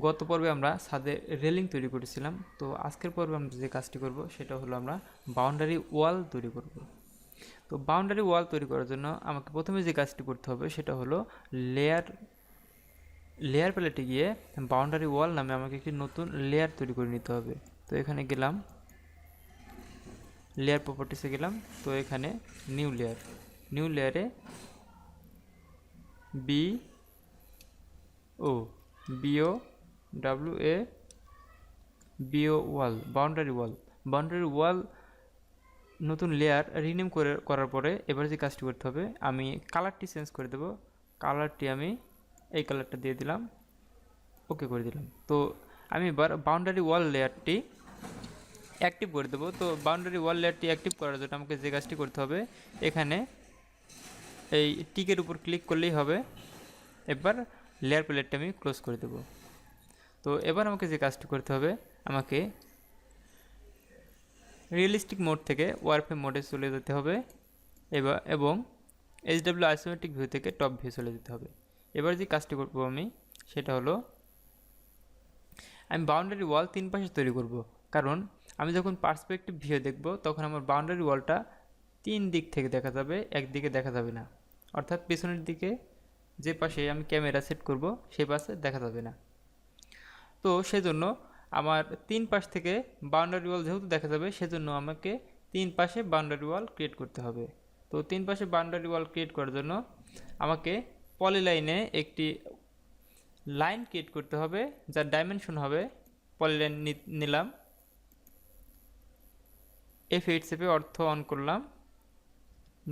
গত পর্বে আমরা ছাদে রেলিং তৈরি করেছিলাম, তো আজকের পর্বে আমরা যে কাজটি করব সেটা হলো আমরা বাউন্ডারি ওয়াল তৈরি করব। তো বাউন্ডারি ওয়াল তৈরি করার জন্য আমাকে প্রথমে যে কাজটি করতে হবে সেটা হলো লেয়ার প্যালেটে গিয়ে বাউন্ডারি ওয়াল নামে আমাকে একটি নতুন লেয়ার তৈরি করে নিতে হবে। তো এখানে গেলাম, লেয়ার প্রপার্টিসে গেলাম, তো এখানে নিউ লেয়ারে বিও ওয়াল, বাউন্ডারি ওয়াল নতুন লেয়ার রিনেম করার পরে এবার যে কাজটি করতে হবে, আমি কালারটি চেঞ্জ করে দেব। কালারটি আমি এই কালারটা দিয়ে দিলাম, ওকে করে দিলাম। তো আমি এবার বাউন্ডারি ওয়াল লেয়ারটি অ্যাক্টিভ করে দেবো। তো বাউন্ডারি ওয়াল লেয়ারটি অ্যাক্টিভ করার জন্য আমাকে যে কাজটি করতে হবে, এখানে এই টিকের উপর ক্লিক করলেই হবে। এবার লেয়ার প্যালেটটা আমি ক্লোজ করে দেব। তো এবার আমাকে যে কাজটি করতে হবে, আমাকে রিয়েলিস্টিক মোড থেকে ওয়ারফ্রেম মোডে চলে যেতে হবে এবং এইচডব্লিউ আইসোমেট্রিক ভিউ থেকে টপ ভিউ চলে যেতে হবে। এবার যে কাজটি করব আমি সেটা হলো, আমি বাউন্ডারি ওয়াল তিন পাশে তৈরি করব, কারণ আমি যখন পার্সপেক্টিভ ভিউ দেখব তখন আমার বাউন্ডারি ওয়ালটা তিন দিক থেকে দেখা যাবে, একদিকে দেখা যাবে না। অর্থাৎ পেছনের দিকে যে পাশে আমি ক্যামেরা সেট করব সেই পাশে দেখা যাবে না। তো সেজন্য আমার তিন পাশ থেকে বাউন্ডারি ওয়াল যেহেতু দেখা যাবে, সেজন্য আমাকে তিন পাশে বাউন্ডারি ওয়াল ক্রিয়েট করতে হবে। তো তিন পাশে বাউন্ডারি ওয়াল ক্রিয়েট করার জন্য আমাকে পলিলাইনে একটি লাইন ক্রিয়েট করতে হবে, যার ডাইমেনশন হবে, পলিলাইন নিলাম, F8 চেপে অর্থ অন করলাম,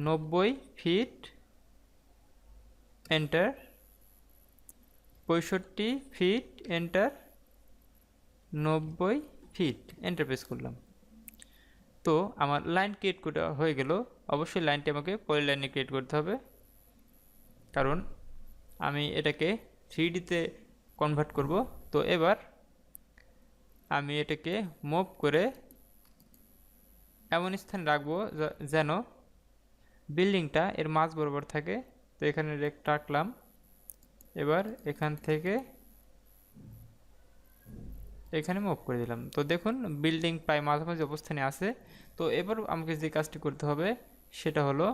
90 feet, enter, 65 feet, enter, 90 feet, enter press করলাম। তো আমার লাইন ক্রিয়েট করা হয়ে গেল। অবশ্যই লাইনটি আমাকে পলিলাইনে ক্রিয়েট করতে হবে, কারণ আমি এটাকে 3Dতে কনভার্ট করব। তো এবার আমি এটাকে মুভ করে এমন স্থানে রাখবো যেন বিল্ডিংটা এর মাঝ বরাবর থাকে। তো এখানে রাখলাম। এবার এখান থেকে এখানে মুভ করে দিলাম। তো দেখুন বিল্ডিং প্রায় মাঝামাঝি অবস্থানে আছে। তো এবার আমাকে যে কাজটি করতে হবে সেটা হলো,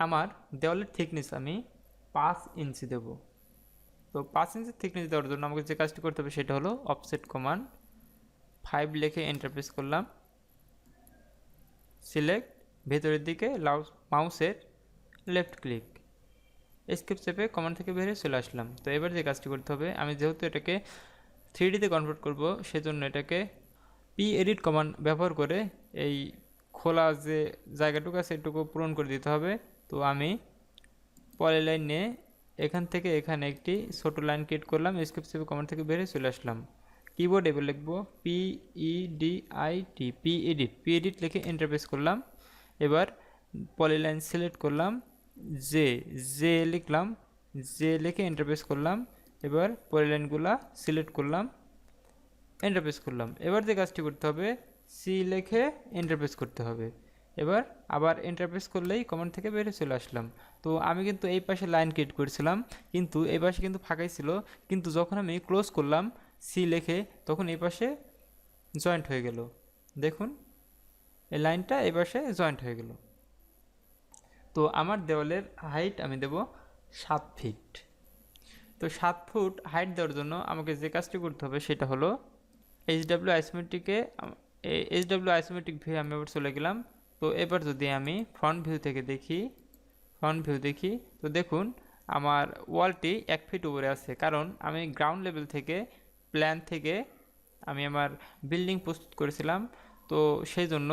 আমার দেওয়ালের থিকনেস আমি 5 ইঞ্চি দেব। তো 5 ইঞ্চি থিকনেস দেওয়ার জন্য আমাকে যে কাজটি করতে হবে সেটা হলো অফসেট কমান্ড 5 লিখে এন্টার প্রেস করলাম, সিলেক্ট, ভেতরের দিকে মাউসের লেফট ক্লিক, এস্কেপ চেপে কমান্ড থেকে বেরিয়ে চলে আসলাম। তো এবার যে কাজটি করতে হবে, আমি যেহেতু এটাকে 3Dতে কনভার্ট করব সেজন্য এটাকে এডিট কমান্ড ব্যবহার করে এই খোলা যে জায়গাটুকু আছে এটুকু পূরণ করে দিতে হবে। তো আমি পলিলাইন নিয়ে এখান থেকে এখানে একটি ছোট লাইন ক্রিয়েট করলাম, এস্কেপ চেপে কমান্ড থেকে বেরিয়ে চলে আসলাম। কিবোর্ড এবার লিখব পিএডিট লিখে এন্টার প্রেস করলাম। এবার পলিলাইন সিলেক্ট করলাম, জে লিখলাম, জে লিখে এন্টার প্রেস করলাম। এবার পলিলাইনগুলা সিলেক্ট করলাম, এন্টার প্রেস করলাম। এবার যে কাজটি করতে হবে, সি লিখে এন্টার প্রেস করতে হবে। এবার আবার এন্টার প্রেস করলেই কমান্ড থেকে বেরিয়ে চলে আসলাম। তো আমি কিন্তু এই পাশে লাইন ক্রিয়েট করেছিলাম, কিন্তু এই পাশে কিন্তু ফাঁকাই ছিল, কিন্তু যখন আমি ক্লোজ করলাম সি লিখে তখন এই পাশে জয়েন্ট হয়ে গেল। দেখুন এই লাইনটা এই পাশে জয়েন্ট হয়ে গেল। তো আমার দেওয়ালের হাইট আমি দেব 7 ফিট। তো 7 ফুট হাইট দেওয়ার জন্য আমাকে যে কাজটি করতে হবে সেটা হলো, এইচডব্লিউ আইসোমেট্রিক ভিউ আমি এবার চলে গেলাম। তো এবার যদি আমি ফ্রন্ট ভিউ দেখি, তো দেখুন আমার ওয়ালটি 1 ফিট উপরে আছে, কারণ আমি গ্রাউন্ড লেভেল থেকে প্ল্যান থেকে আমি আমার বিল্ডিং প্রস্তুত করেছিলাম। তো সেই জন্য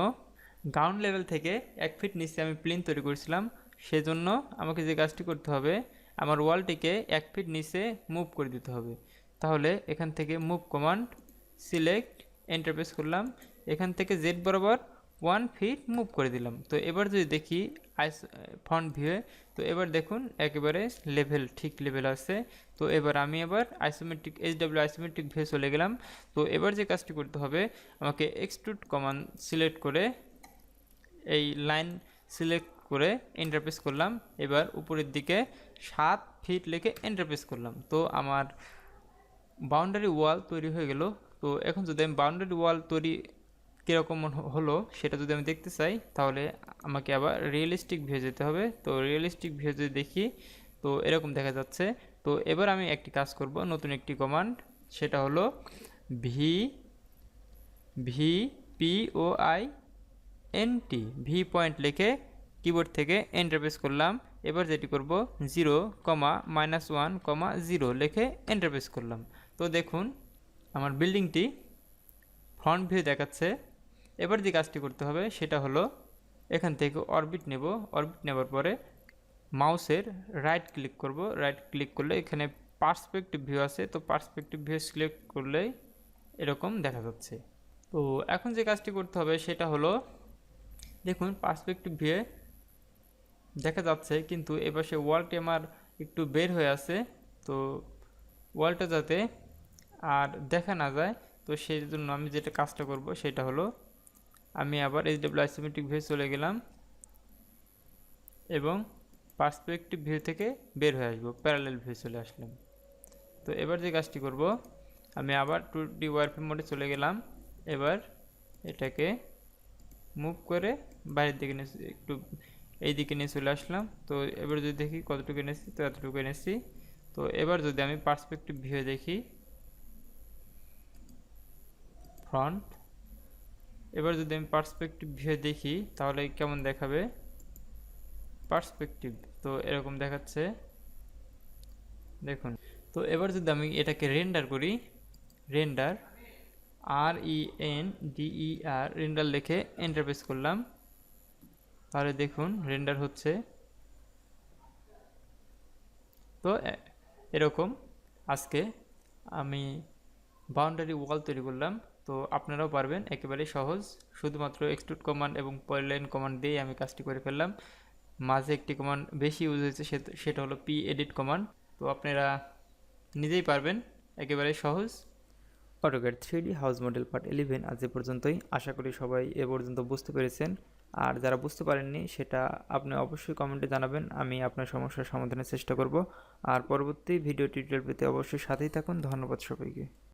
গ্রাউন্ড লেভেল থেকে 1 ফিট নিচে আমি প্লেন তৈরি করেছিলাম। সেজন্য আমাকে যে কাজটি করতে হবে, আমার ওয়ালটিকে 1 ফিট নিচে মুভ করে দিতে হবে। তাহলে এখান থেকে move command, select, enter press করলাম, এখান থেকে জেড বরাবর 1 ফিট মুভ করে দিলাম। তো এবার যদি দেখি ফ্রন্ট ভিউয়ে, তো এবার দেখুন একেবারে ঠিক লেভেল আছে। তো এবার আমি এইচডব্লিউ আইসোমেট্রিক ভিউ চলে গেলাম। তো এবার যে কাজটি করতে হবে, আমাকে এক্সট্রুড কমান্ড সিলেক্ট করে এই লাইন সিলেক্ট করে এন্টার প্রেস করলাম। এবার উপরের দিকে 7 ফিট লিখে এন্টার প্রেস করলাম। তো আমার বাউন্ডারি ওয়াল তৈরি হয়ে গেল। তো এখন যদি আমি বাউন্ডারি ওয়াল তৈরি কীরকম হলো সেটা যদি আমি দেখতে চাই, তাহলে আমাকে আবার রিয়েলিস্টিক ভিউ যেতে হবে। তো রিয়েলিস্টিক ভিউ যদি দেখি, তো এরকম দেখা যাচ্ছে। তো এবার আমি একটি কাজ করব, নতুন একটি কমান্ড, সেটা হলো V V P O I N T, V point লিখে কিবোর্ড থেকে এন্টার প্রেস করলাম। এবার যেটি করব 0,-1,0 লিখে এন্টার প্রেস করলাম। তো দেখুন আমার বিল্ডিংটি ফ্রন্ট ভিউ দেখাচ্ছে। এবার যে কাজটি করতে হবে সেটা হলো এখান থেকে অরবিট নেব। অরবিট নেবার পরে মাউসের রাইট ক্লিক করব। রাইট ক্লিক করলে এখানে পার্সপেক্টিভ ভিউ আছে, তো পার্সপেক্টিভ ভিউ সিলেক্ট করলেই এরকম দেখা যাচ্ছে। তো এখন যে কাজটি করতে হবে সেটা হলো, দেখুন পার্সপেক্টিভ ভিউ দেখা যাচ্ছে, কিন্তু এপাশে ওয়ালটি আমার একটু বের হয়ে আছে। তো ওয়ালটা যাতে আর দেখা না যায়, তো সেই জন্য আমি যেটা কাজটা করব সেটা হলো আমি আবার SW আইসোমেট্রিক ভিউ চলে গেলাম এবং পার্সপেক্টিভ ভিউ থেকে বের হয়ে আসবো, প্যারালেল ভিউ চলে আসলাম। তো এবার যে কাজটি করব, আমি আবার 2D ওয়ারফ্রেম মোডে চলে গেলাম। এবার এটাকে মুভ করে বাইরের দিকে নিয়ে একটু এই দিকে নিয়ে চলে আসলাম। তো এবার যদি দেখি কতটুকু এনেছি, তো এতটুকু এনেছি। তো এবার যদি আমি পার্সপেক্টিভ ভিউ দেখি ফ্রন্ট, এবার যদি আমি পার্সপেক্টিভ ভিউ দেখি তাহলে কেমন দেখাবে পার্সপেক্টিভ, তো এরকম দেখাচ্ছে দেখুন। তো এবার যদি আমি এটাকে রেন্ডার করি, রেন্ডার RENDER, রেন্ডার লিখে এন্টার প্রেস করলাম, তাহলে দেখুন রেন্ডার হচ্ছে। তো এরকম আজকে আমি বাউন্ডারি ওয়াল তৈরি করলাম। তো আপনারাও পারবেন, একেবারে সহজ, শুধুমাত্র এক্সট্রুড কমান্ড এবং পলিলাইন কমান্ড দিয়ে আমি কাজটি করে ফেললাম। মাঝে একটি কমান্ড বেশি ইউজ হয়েছে, সেটা হলো pedit কমান্ড। তো আপনারা নিজেই পারবেন, একেবারে সহজ। AutoCAD 3D house model part 11 আজ এ পর্যন্তই। আশা করি সবাই এ পর্যন্ত বুঝতে পেরেছেন। আর যারা বুঝতে পারেননি সেটা আপনি অবশ্যই কমেন্টে জানাবেন, আমি আপনার সমস্যার সমাধানের চেষ্টা করব। আর পরবর্তী ভিডিও টিউটোরিয়াল পেতে অবশ্যই সাথেই থাকুন। ধন্যবাদ সবাইকে।